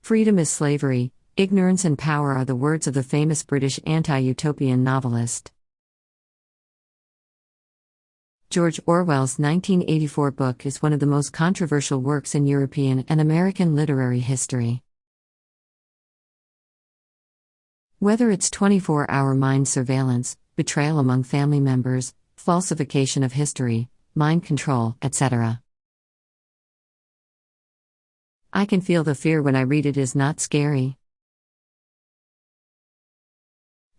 Freedom is slavery, ignorance and power are the words of the famous British anti-utopian novelist. George Orwell's 1984 book is one of the most controversial works in European and American literary history. Whether it's 24-hour mind surveillance, betrayal among family members, falsification of history, mind control, etc. I can feel the fear when I read it. Is not scary.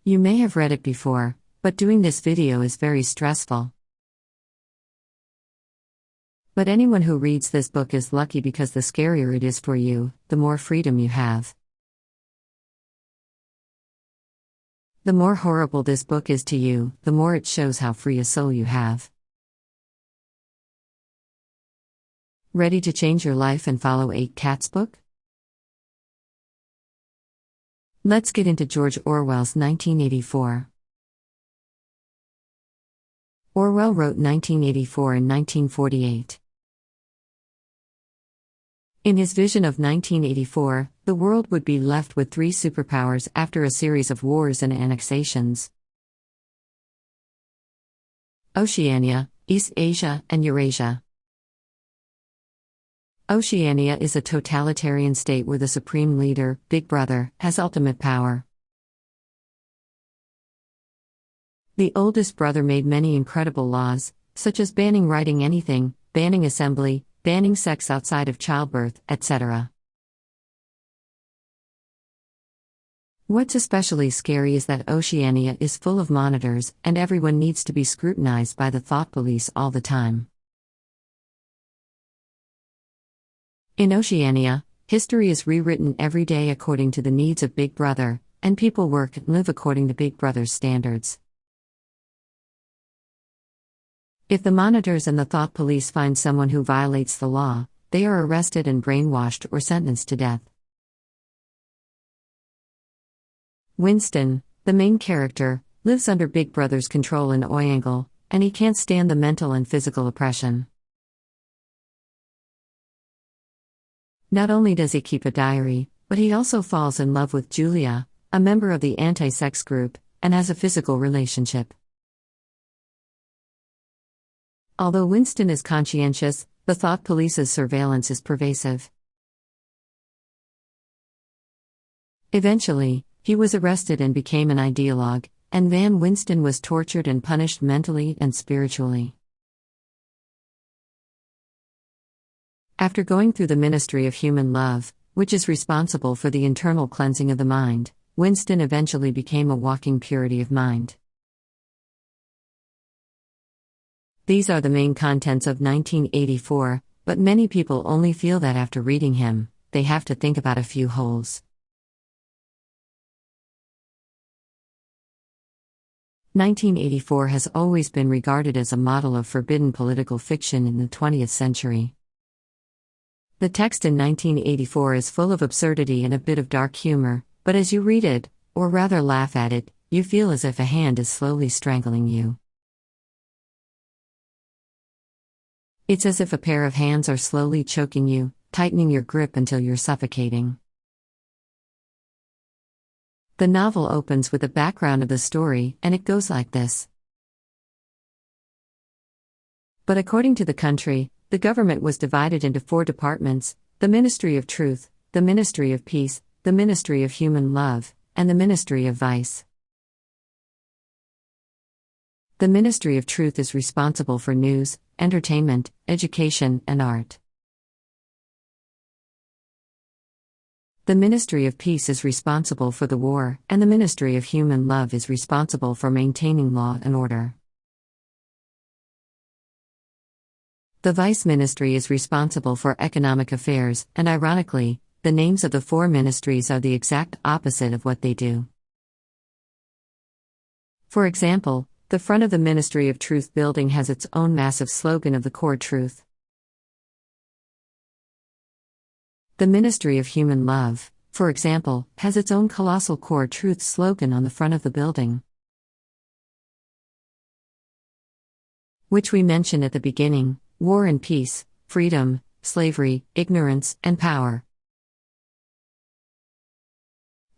You may have read it before, but doing this video is very stressful. But anyone who reads this book is lucky, because the scarier it is for you, the more freedom you have. The more horrible this book is to you, the more it shows how free a soul you have. Ready to change your life and follow 8 Cats book? Let's get into George Orwell's 1984. Orwell wrote 1984 and 1948. In his vision of 1984, the world would be left with 3 superpowers after a series of wars and annexations: Oceania, East Asia, and Eurasia. Oceania is a totalitarian state where the supreme leader, Big Brother, has ultimate power. The oldest brother made many incredible laws, such as banning writing anything, banning assembly, banning sex outside of childbirth, etc. What's especially scary is that Oceania is full of monitors, and everyone needs to be scrutinized by the thought police all the time. In Oceania, history is rewritten every day according to the needs of Big Brother, and people work and live according to Big Brother's standards. If the monitors and the thought police find someone who violates the law, they are arrested and brainwashed or sentenced to death. Winston, the main character, lives under Big Brother's control in Orwell, and he can't stand the mental and physical oppression. Not only does he keep a diary, but he also falls in love with Julia, a member of the anti-sex group, and has a physical relationship. Although Winston is conscientious, the thought police's surveillance is pervasive. Eventually, he was arrested and became an ideologue, and Winston was tortured and punished mentally and spiritually. After going through the Ministry of Human Love, which is responsible for the internal cleansing of the mind, Winston eventually became a walking purity of mind. These are the main contents of 1984, but many people only feel that after reading him, they have to think about a few holes. 1984 has always been regarded as a model of forbidden political fiction in the 20th century. The text in 1984 is full of absurdity and a bit of dark humor, but as you read it, or rather laugh at it, you feel as if a hand is slowly strangling you. It's as if a pair of hands are slowly choking you, tightening your grip until you're suffocating. The novel opens with a background of the story, and it goes like this. But according to the country, the government was divided into 4 departments: the Ministry of Truth, the Ministry of Peace, the Ministry of Human Love, and the Ministry of Vice. The Ministry of Truth is responsible for news, entertainment, education, and art. The Ministry of Peace is responsible for the war, and the Ministry of Human Love is responsible for maintaining law and order. The Vice Ministry is responsible for economic affairs, and ironically, the names of the 4 ministries are the exact opposite of what they do. For example, the front of the Ministry of Truth building has its own massive slogan of the core truth. The Ministry of Human Love, for example, has its own colossal core truth slogan on the front of the building, which we mentioned at the beginning: war and peace, freedom, slavery, ignorance, and power.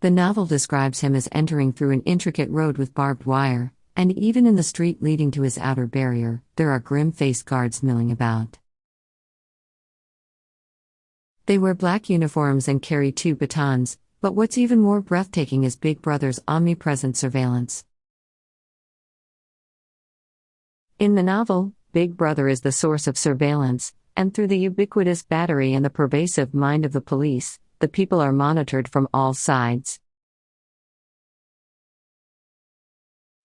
The novel describes him as entering through an intricate road with barbed wire, and even in the street leading to his outer barrier, there are grim-faced guards milling about. They wear black uniforms and carry 2 batons, but what's even more breathtaking is Big Brother's omnipresent surveillance. In the novel, Big Brother is the source of surveillance, and through the ubiquitous battery and the pervasive mind of the police, the people are monitored from all sides.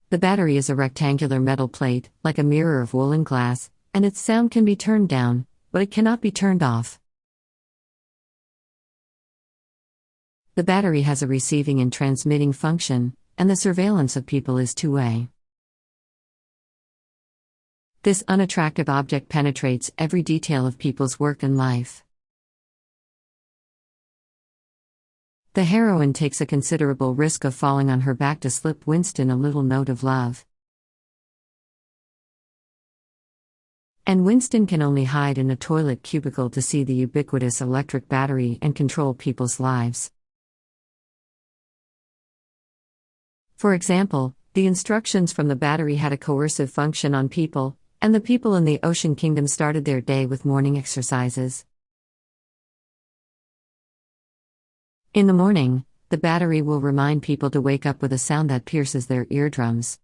The battery is a rectangular metal plate, like a mirror of woolen glass, and its sound can be turned down, but it cannot be turned off. The battery has a receiving and transmitting function, and the surveillance of people is two-way. This unattractive object penetrates every detail of people's work and life. The heroine takes a considerable risk of falling on her back to slip Winston a little note of love. And Winston can only hide in a toilet cubicle to see the ubiquitous electric battery and control people's lives. For example, the instructions from the battery had a coercive function on people, and the people in the Ocean Kingdom started their day with morning exercises. In the morning, the battery will remind people to wake up with a sound that pierces their eardrums,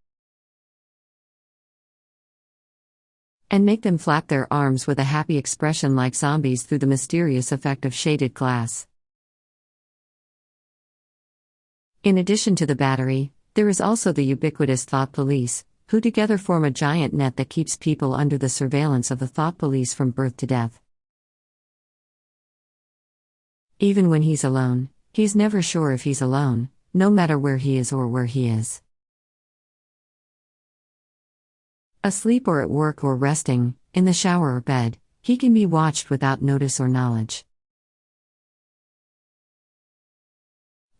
and make them flap their arms with a happy expression like zombies through the mysterious effect of shaded glass. In addition to the battery, there is also the ubiquitous thought police, who together form a giant net that keeps people under the surveillance of the thought police from birth to death. Even when he's alone, he's never sure if he's alone, no matter where he is or where he is. Asleep or at work or resting, in the shower or bed, he can be watched without notice or knowledge.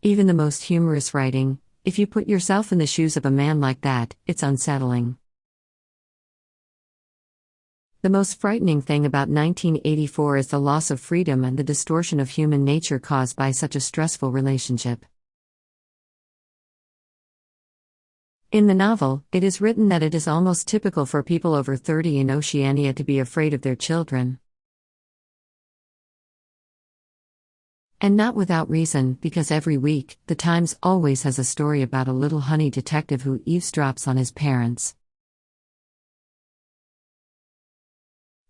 Even the most humorous writing, if you put yourself in the shoes of a man like that, it's unsettling. The most frightening thing about 1984 is the loss of freedom and the distortion of human nature caused by such a stressful relationship. In the novel, it is written that it is almost typical for people over 30 in Oceania to be afraid of their children. And not without reason, because every week, The Times always has a story about a little honey detective who eavesdrops on his parents.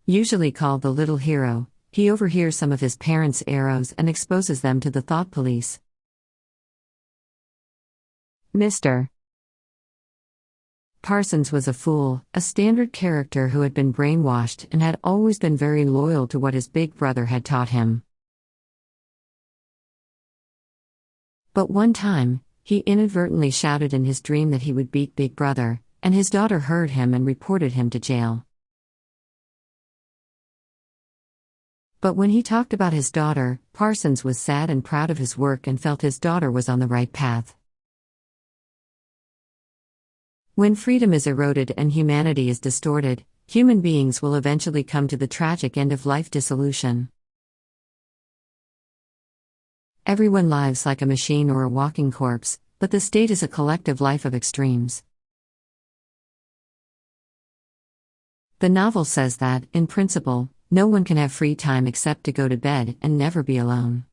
Usually called the little hero, he overhears some of his parents' arrows and exposes them to the thought police. Mr. Parsons was a fool, a standard character who had been brainwashed and had always been very loyal to what his big brother had taught him. But one time, he inadvertently shouted in his dream that he would beat Big Brother, and his daughter heard him and reported him to jail. But when he talked about his daughter, Parsons was sad and proud of his work and felt his daughter was on the right path. When freedom is eroded and humanity is distorted, human beings will eventually come to the tragic end of life dissolution. Everyone lives like a machine or a walking corpse, but the state is a collective life of extremes. The novel says that, in principle, no one can have free time except to go to bed and never be alone.